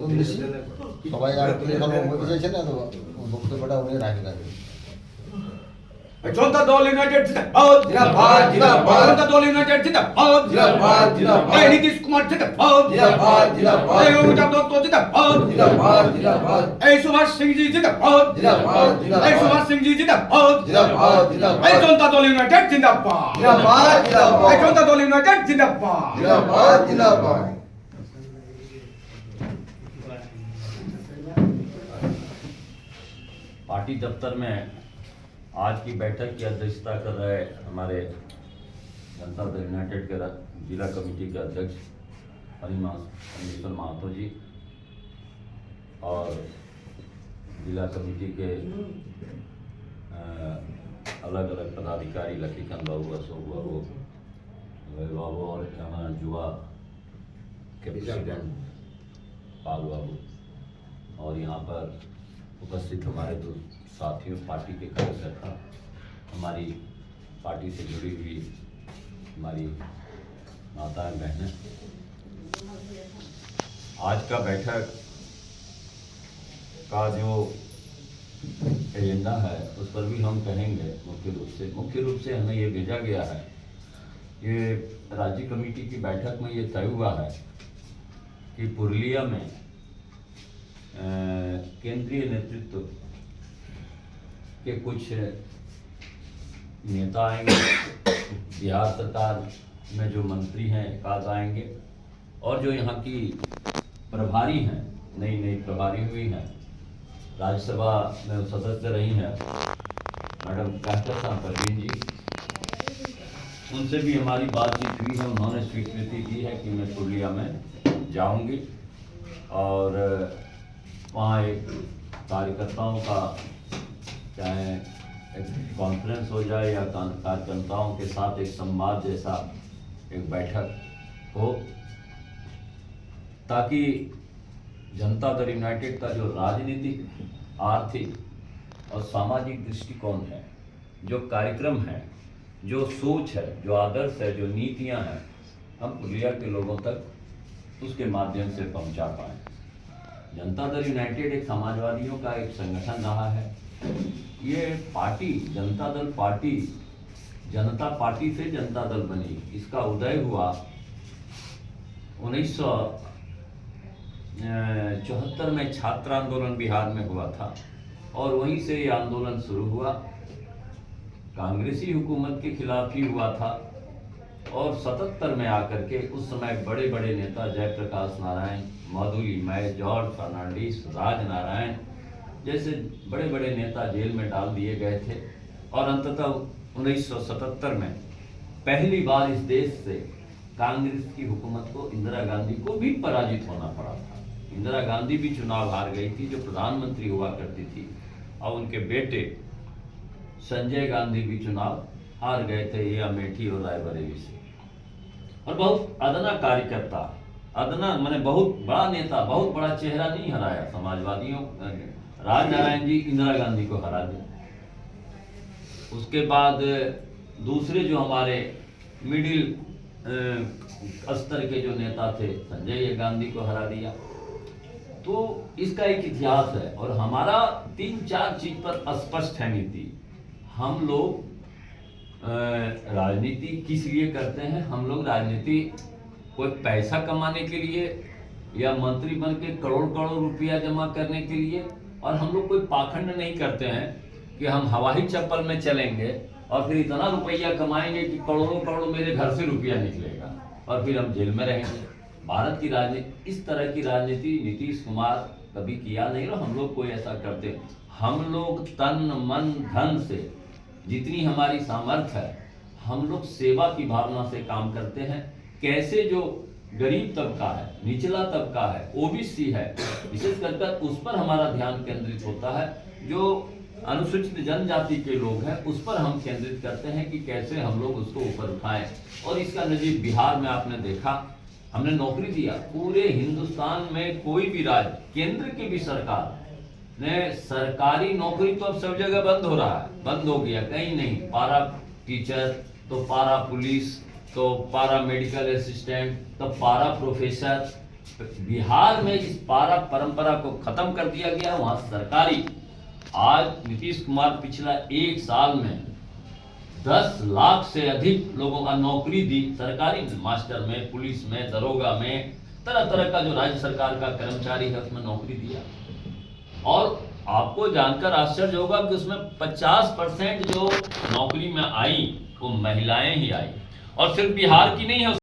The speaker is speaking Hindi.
নতুন বেশি সবাই আর এখন বলতে চাইছে না, তো বক্তব্যটা উনি রাখবেন। জনতা দল ইউনাইটেড জিন্দাবাদ জিন্দাবাদ জিন্দাবাদ, জনতা দল ইউনাইটেড জিন্দাবাদ জিন্দাবাদ জিন্দাবাদ, এই নীতিশ কুমার জিন্দাবাদ জিন্দাবাদ জিন্দাবাদ, এই অমিতাভ দত্ত জিন্দাবাদ জিন্দাবাদ জিন্দাবাদ, এই সুভাষ সিং জি জিন্দাবাদ জিন্দাবাদ জিন্দাবাদ, এই সুভাষ সিং জি জিন্দাবাদ জিন্দাবাদ জিন্দাবাদ, এই জনতা দল ইউনাইটেড জিন্দাবাদ জিন্দাবাদ জিন্দাবাদ, এই জনতা দল ইউনাইটেড জিন্দাবাদ জিন্দাবাদ জিন্দাবাদ। पार्टी दफ्तर में आज की बैठक की अध्यक्षता कर रहे हमारे जनता दल यूनाइटेड के जिला कमेटी के अध्यक्ष हरिमोहन महतो जी और जिला कमेटी के अलग अलग पदाधिकारी लखीकांत बाबू, अशोक बाबू, बाबू और हमारा युवा के प्रेसिडेंट पाल बाबू और यहाँ पर उपस्थित हमारे दो साथियों, पार्टी के कार्यकर्ता, हमारी पार्टी से जुड़ी हुई हमारी माताएं बहनें, आज का बैठक का जो एजेंडा है उस पर भी हम कहेंगे। मुख्य रूप से हमें ये भेजा गया है, ये राज्य कमेटी की बैठक में ये तय हुआ है कि पुरुलिया में केंद्रीय नेतृत्व के कुछ नेता आएंगे, बिहार सरकार में जो मंत्री हैं एकाध आएंगे, और जो यहाँ की प्रभारी हैं, नई प्रभारी हुई हैं, राज्यसभा में सदस्य रही हैं मैडम कहकशान परवीन जी, उनसे भी हमारी बातचीत हुई है। उन्होंने स्वीकृति दी है कि मैं पुरुलिया में जाऊंगी और वहाँ एक कार्यकर्ताओं का चाहे एक कॉन्फ्रेंस हो जाए या कार्यकर्ताओं के साथ एक संवाद जैसा एक बैठक हो, ताकि जनता दल यूनाइटेड का जो राजनीतिक, आर्थिक और सामाजिक दृष्टिकोण है, जो कार्यक्रम है, जो सोच है, जो आदर्श है, जो नीतियां हैं, हम पुरुलिया के लोगों तक उसके माध्यम से पहुंचा पाएं। जनता दल यूनाइटेड एक समाजवादियों का एक संगठन रहा है। ये पार्टी जनता दल पार्टी जनता पार्टी से जनता दल बनी। इसका उदय हुआ 1974 में छात्र आंदोलन बिहार में हुआ था और वहीं से ये आंदोलन शुरू हुआ। कांग्रेसी हुकूमत के खिलाफ ही हुआ था और 77 में आकर के उस समय बड़े बड़े नेता जयप्रकाश नारायण, मधुली मय, जॉर्ज फर्नांडिस, राजनारायण जैसे बड़े बड़े नेता जेल में डाल दिए गए थे और अंततः 1977 में पहली बार इस देश से कांग्रेस की हुकूमत को, इंदिरा गांधी को भी पराजित होना पड़ा था। इंदिरा गांधी भी चुनाव हार गई थी, जो प्रधानमंत्री हुआ करती थी, और उनके बेटे संजय गांधी भी चुनाव हार गए थे, ये अमेठी और रायबरेली से। और बहुत अदना कार्यकर्ता, अदना माने बहुत बड़ा नेता, बहुत बड़ा चेहरा नहीं हराया समाजवादियों। राजनारायण जी इंदिरा गांधी को हरा दिया। उसके बाद दूसरे जो हमारे मिडिल स्तर के जो नेता थे, संजय गांधी को हरा दिया। तो इसका एक इतिहास है और हमारा 3-4 चीज पर स्पष्ट है नीति। हम लोग राजनीति किस लिए करते हैं? हम लोग राजनीति कोई पैसा कमाने के लिए या मंत्री बन के करोड़ करोड़ रुपया जमा करने के लिए, और हम लोग कोई पाखंड नहीं करते हैं कि हम हवाई चप्पल में चलेंगे और फिर इतना रुपया कमाएंगे कि करोड़ों करोड़ मेरे घर से रुपया निकलेगा और फिर हम जेल में रहेंगे। भारत की राजनीति, इस तरह की राजनीति नीतीश कुमार कभी किया नहीं और हम लोग कोई ऐसा करते। हम लोग तन मन धन से जितनी हमारी सामर्थ्य है, हम लोग सेवा की भावना से काम करते हैं। कैसे जो गरीब तबका है, निचला तबका है, ओबीसी है, विशेष कर उस पर हमारा ध्यान केंद्रित होता है। जो अनुसूचित जनजाति के लोग हैं उस पर हम केंद्रित करते हैं कि कैसे हम लोग उसको ऊपर उठाएं। और इसका नजीब बिहार में आपने देखा, हमने नौकरी दिया। पूरे हिंदुस्तान में कोई भी राज्य, केंद्र की भी सरकार ने सरकारी नौकरी तो अब सब जगह बंद हो रहा है, बंद हो गया, कहीं नहीं। पारा टीचर तो पारा पुलिस तो पारा मेडिकल असिस्टेंट तो पारा प्रोफेसर बिहार में इस पारा परंपरा को खत्म कर दिया गया। वहां सरकारी, आज नीतीश कुमार पिछला 1 साल में 10 लाख से अधिक लोगों का नौकरी दी, सरकारी मास्टर में, पुलिस में, दरोगा में, तरह तरह का जो राज्य सरकार का कर्मचारी है उसमें नौकरी दिया। और आपको जानकर आश्चर्य होगा कि उसमें 50% जो नौकरी में आई वो महिलाएं ही आई। और सिर्फ बिहार की नहीं है,